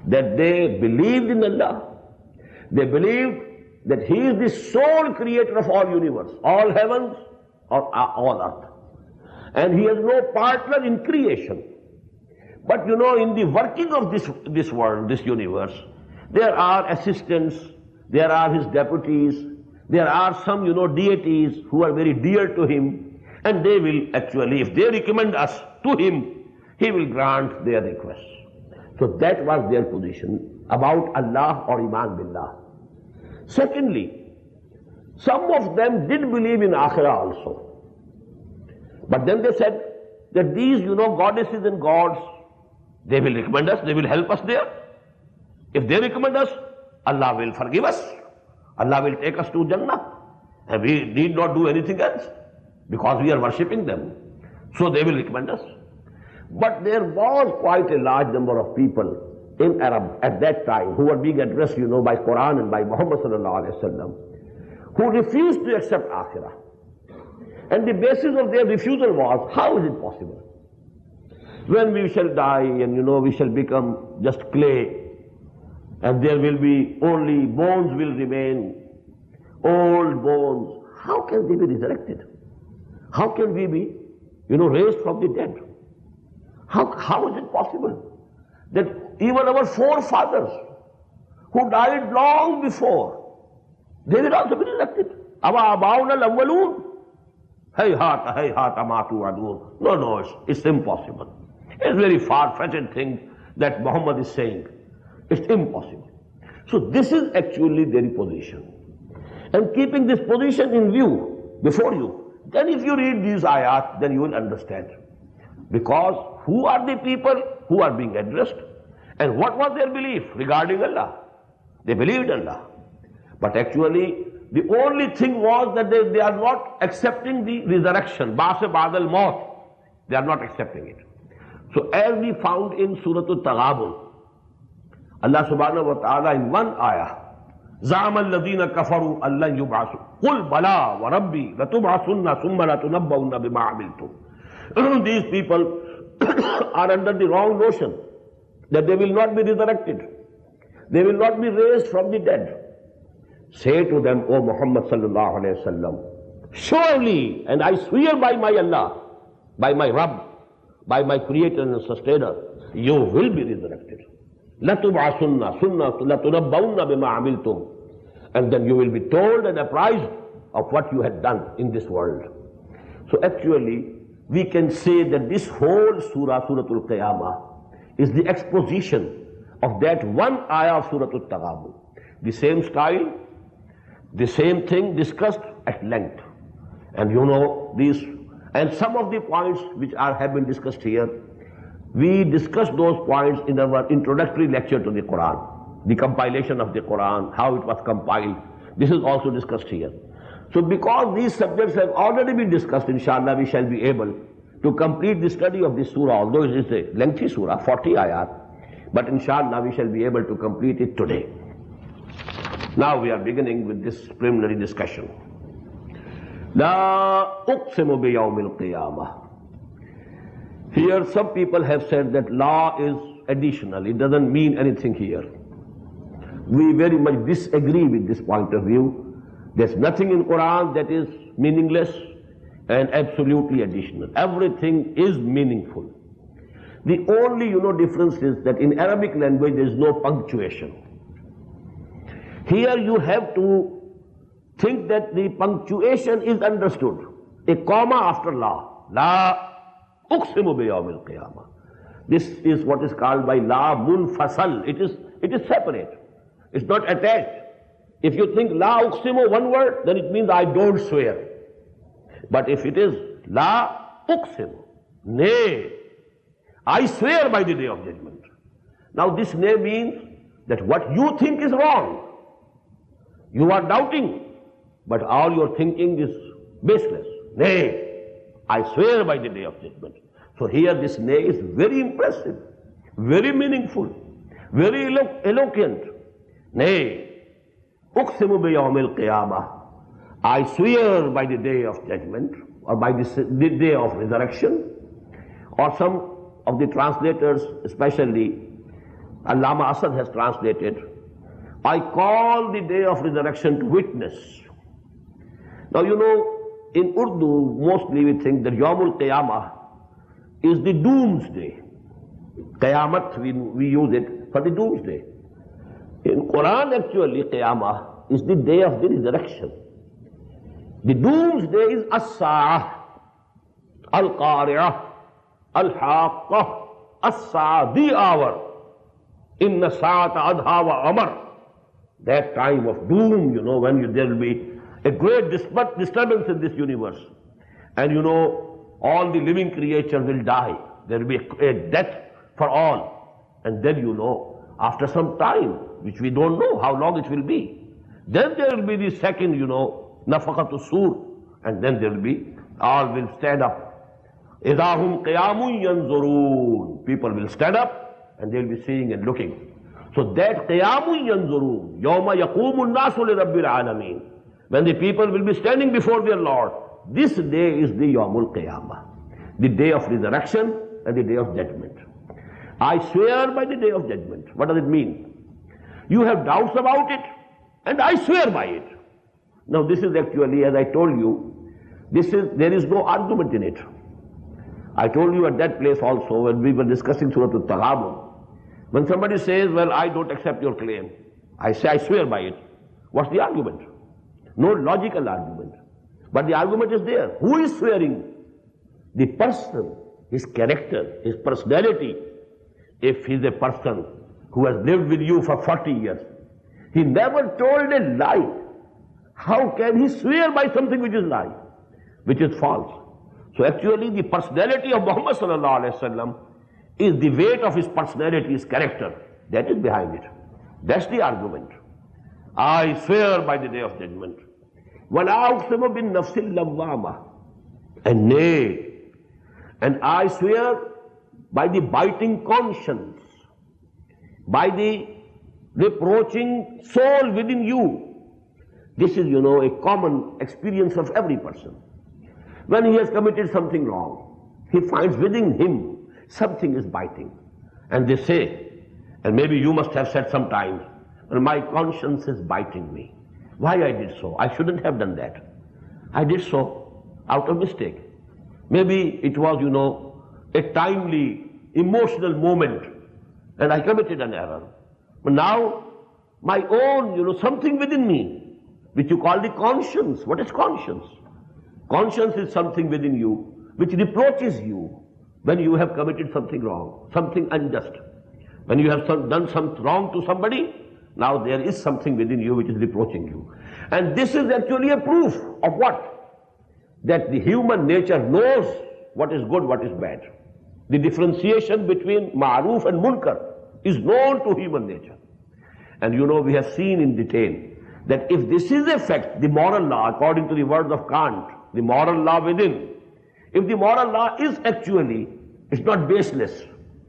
That they believed in Allah. They believed that He is the sole creator of all universe, all heavens or all earth. And He has no partner in creation. But in the working of this world, this universe, there are assistants, there are His deputies, there are some, deities who are very dear to Him, and they will actually, if they recommend us to Him, He will grant their requests. So that was their position about Allah or Iman Billah. Secondly, some of them did believe in Akhirah also. But then they said that these, goddesses and gods, they will recommend us, they will help us there. If they recommend us, Allah will forgive us. Allah will take us to Jannah. And we need not do anything else because we are worshipping them. So they will recommend us. But there was quite a large number of people in Arab at that time who were being addressed, by Quran and by Muhammad sallallahu alaihi wasallam, who refused to accept Akhirah. And the basis of their refusal was, how is it possible? When we shall die and we shall become just clay, and there will be only bones will remain, old bones, how can they be resurrected? How can we be, raised from the dead? How is it possible that even our forefathers who died long before, they will also be resurrected? Awa abauna al-awwalun. Hayhata ma tu'adun. No, it's impossible. It's a very far-fetched thing that Muhammad is saying. It's impossible. So this is actually their position. And keeping this position in view before you, then if you read these ayat, then you will understand. Because who are the people who are being addressed? And what was their belief regarding Allah? They believed in Allah. But actually, the only thing was that they are not accepting the resurrection. Ba'as ba'dal maut. They are not accepting it. So as we found in Surah Al-Taghabun, Allah subhanahu wa ta'ala in one ayah, زَعَمَ الَّذِينَ كَفَرُوا أَلَّنْ يُبْعَثُوا قُلْ بَلَا وَرَبِّي لَتُبْعَثُنَّ ثُمَّ لَتُنَبَّؤُنَّ بِمَا عَمِلْتُمْ. These people are under the wrong notion that they will not be resurrected. They will not be raised from the dead. Say to them, O Muhammad sallallahu alayhi wa sallam, surely, and I swear by my Allah, by my Rabb, by my Creator and Sustainer, you will be resurrected. لَتُبْعَثُنَّ ثُمَّ لَتُنَبَّؤُنَّ بِمَا عَمِلْتُمْ. And then you will be told and apprised of what you had done in this world. So actually, we can say that this whole surah, Suratul Qiyamah, is the exposition of that one ayah of Suratul Taghabun. The same style, the same thing discussed at length. And you know these, and some of the points which have been discussed here, we discussed those points in our introductory lecture to the Quran, the compilation of the Quran, how it was compiled. This is also discussed here. So because these subjects have already been discussed, inshallah we shall be able to complete the study of this surah, although it is a lengthy surah, 40 ayat, but inshallah we shall be able to complete it today. Now we are beginning with this preliminary discussion. La uqsimu bi yawmil qiyamah. Here some people have said that law is additional, it doesn't mean anything here. We very much disagree with this point of view. There's nothing in Quran that is meaningless and absolutely additional. Everything is meaningful. The only, difference is that in Arabic language there is no punctuation. Here you have to think that the punctuation is understood. A comma after la. La uqsimu bi yawmil qiyamah. This is what is called by la munfasal. It is separate. It's not attached. If you think la uqsimu one word, then it means I don't swear. But if it is la uqsimu, nay, I swear by the day of judgment. Now this nay means that what you think is wrong. You are doubting, but all your thinking is baseless. Nay, I swear by the day of judgment. So here this nay is very impressive, very meaningful, very eloquent. Nay, uqsimu bi yawmil qiyamah. I swear by the day of judgment, or by the day of resurrection. Or some of the translators, especially Allama Asad has translated, I call the day of resurrection to witness. Now in Urdu, mostly we think that Yawmul Qiyamah is the doomsday. Qayamat, we use it for the doomsday. In Quran, actually, Qiyamah is the day of the resurrection. The doomsday is As-Sa'ah, Al-Qari'ah, Al-Haqqah, As-Sa'ah, the hour. Inna Sa'ata Adha wa Amar. That time of doom, when there will be a great disturbance in this universe. And all the living creatures will die. There will be a death for all. And then after some time, which we don't know how long it will be, then there will be the second, nafaqatu sur, and then there will be, all will stand up. Idahum qiyamun yanzurun. People will stand up and they will be seeing and looking. So that qiyamun yanzurun, yawma yaqumun nasu li rabbil alameen. When the people will be standing before their Lord, this day is the Yawmul Qiyamah, the day of resurrection and the day of judgment. I swear by the day of judgment. What does it mean? You have doubts about it, and I swear by it. Now this is actually, as I told you, there is no argument in it. I told you at that place also, when we were discussing Surah Al-Taghabun, when somebody says, well, I don't accept your claim, I say, I swear by it. What's the argument? No logical argument. But the argument is there. Who is swearing? The person, his character, his personality. If he is a person who has lived with you for 40 years, he never told a lie. How can he swear by something which is lie, which is false? So actually the personality of Muhammad sallallahu alaihi wasallam is the weight of his personality, his character. That is behind it. That's the argument. I swear by the day of judgment. وَلَا أُقْسِمُ بِالنَّفْسِ اللَّوَّامَةِ. And nay, and I swear by the biting conscience, by the reproaching soul within you. This is, a common experience of every person. When he has committed something wrong, he finds within him something is biting. And they say, and maybe you must have said sometimes, well, my conscience is biting me. Why I did so? I shouldn't have done that. I did so out of mistake. Maybe it was, a timely, emotional moment, and I committed an error. But now, my own, something within me, which you call the conscience. What is conscience? Conscience is something within you which reproaches you when you have committed something wrong, something unjust. When you have done something wrong to somebody, Now there is something within you which is reproaching you. And this is actually a proof of what? That the human nature knows what is good, what is bad. The differentiation between ma'ruf and munkar is known to human nature. And you know, we have seen in detail that if this is a fact, the moral law, according to the words of Kant, the moral law within, if the moral law is actually, it's not baseless,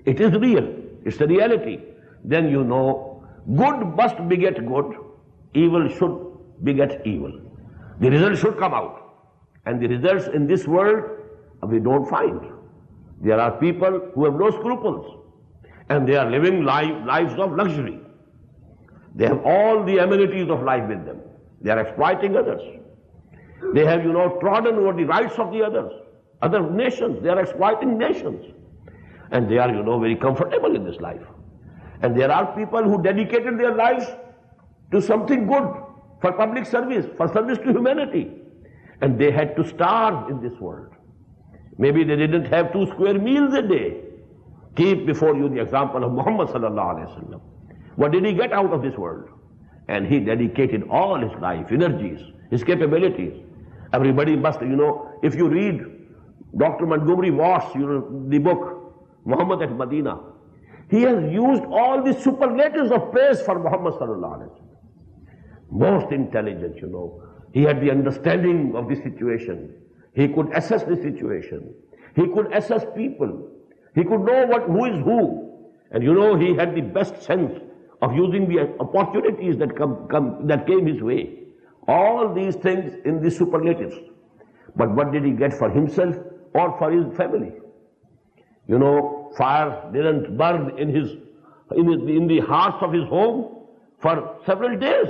it is real, it's a reality, then you know, good must beget good, evil should beget evil. The result should come out. And the results in this world, we don't find. There are people who have no scruples, and they are living lives of luxury. They have all the amenities of life with them. They are exploiting others. They have, you know, trodden over the rights of the others, other nations. They are exploiting nations. And they are, you know, very comfortable in this life. And there are people who dedicated their lives to something good, for public service, for service to humanity. And they had to starve in this world. Maybe they didn't have 2 square meals a day. Keep before you the example of Muhammad sallallahu alaihi wasallam. What did he get out of this world? And he dedicated all his life, energies, his capabilities. Everybody must, you know, if you read Dr. Montgomery Watt's, you know, the book, Muhammad at Medina, he has used all the superlatives of praise for Muhammad sallallahu alaihi wasallam. Most intelligent, you know. He had the understanding of the situation. He could assess the situation. He could assess people. He could know who is who. And you know, he had the best sense of using the opportunities that came his way. All these things in the superlatives. But what did he get for himself or for his family? You know, fire didn't burn in the hearth of his home for several days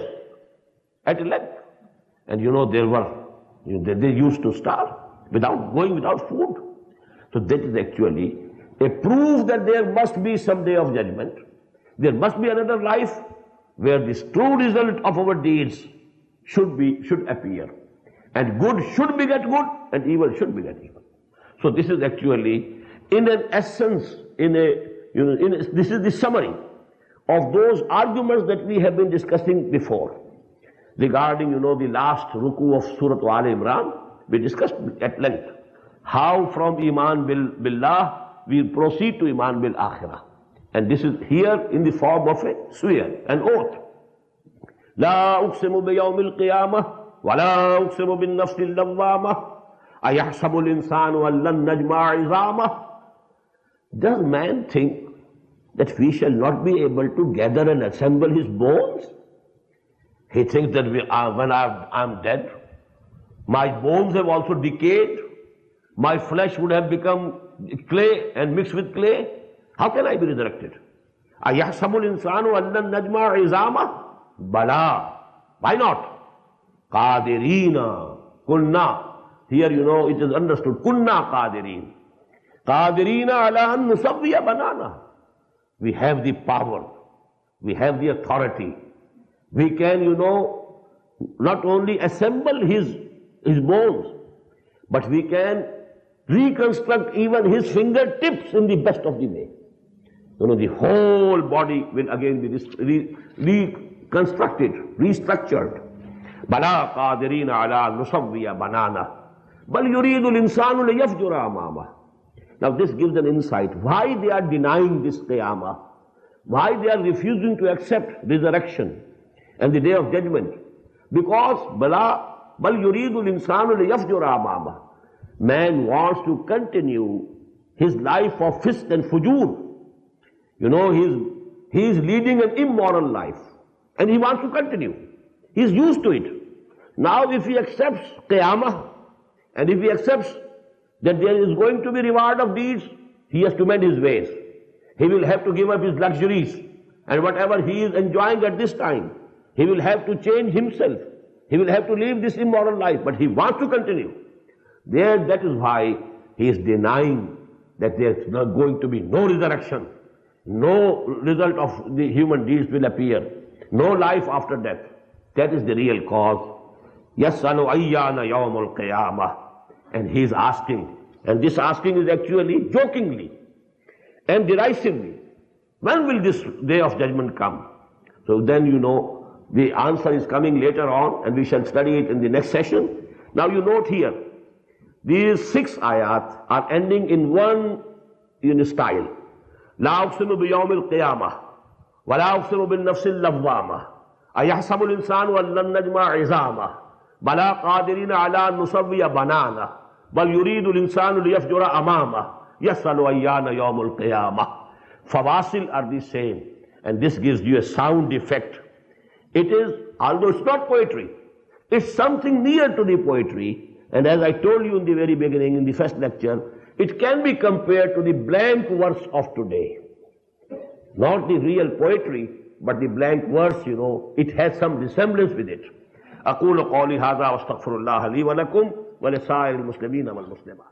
at length. And you know, they used to starve without food. So that is actually a proof that there must be some day of judgment. There must be another life where this true result of our deeds should appear. And good should beget good, and evil should beget evil. So this is actually, in an essence, this is the summary of those arguments that we have been discussing before. Regarding, you know, the last ruku of Surah Al Imran, we discussed at length how from Iman Billah we proceed to Iman Bil Akhirah. And this is here in the form of a swear, an oath. La uqsimu bi yawmil qiyamah, wa la uqsimu bin nafsil lawwamah, ayahsabu al-insanu an lan najma'a izamah. Does man think that we shall not be able to gather and assemble his bones? He thinks that when I'm dead, my bones have also decayed, my flesh would have become clay and mixed with clay. How can I be resurrected? أَيَحْسَبُ الْإِنسَانُ أَن لَّن نَّجْمَعَ عِظَامَهُ Bala. Why not? قَادِرِينَ كُنَّا. Here, you know, it is understood. كُنَّا قَادِرِينَ. قَادِرِينَ عَلَىٰ أَن نُّسَوِّيَ بَنَانَهُ. We have the power. We have the authority. We can, you know, not only assemble his bones, but we can reconstruct even his fingertips in the best of the way. You know, the whole body will again be reconstructed, restructured. Bala qadirina ala nusawwiya banana. Bal yuridu al-insanu liyafjura amama. Now this gives an insight why they are denying this qiyamah, why they are refusing to accept resurrection and the day of judgment. Because bal yuridu al-insanu liyafjura amama. Man wants to continue his life of fisq and fujur. You know, he is leading an immoral life and he wants to continue. He is used to it. Now if he accepts qiyamah and if he accepts that there is going to be reward of deeds, he has to mend his ways. He will have to give up his luxuries and whatever he is enjoying at this time. He will have to change himself. He will have to leave this immoral life, but he wants to continue. That is why he is denying that there is going to be no resurrection. No result of the human deeds will appear. No life after death. That is the real cause. يَسْأَلُ أَيَّانَ يَوْمُ الْقِيَامَةِ. And he is asking. And this asking is actually jokingly and derisively. When will this day of judgment come? So then you know the answer is coming later on, and we shall study it in the next session. Now you note here, these 6 ayat are ending in one style. لا أقسم بيوم القيامة ولا أقسم بالنفس اللوامة أيحسب الإنسان أن لن نجمع عظامه بلى قادرين على أن نسوي بنانه بل يريد الإنسان ليفجر أمامه يسأل أيان يوم القيامة. Fawasil are the same, and this gives you a sound effect. It is, although it's not poetry, it's something near to the poetry, and as I told you in the very beginning, in the first lecture, it can be compared to the blank verse of today. Not the real poetry, but the blank verse, it has some resemblance with it. أقول قولي هذا واستغفر الله لي ولكم ولسائر المسلمين والمسلمات.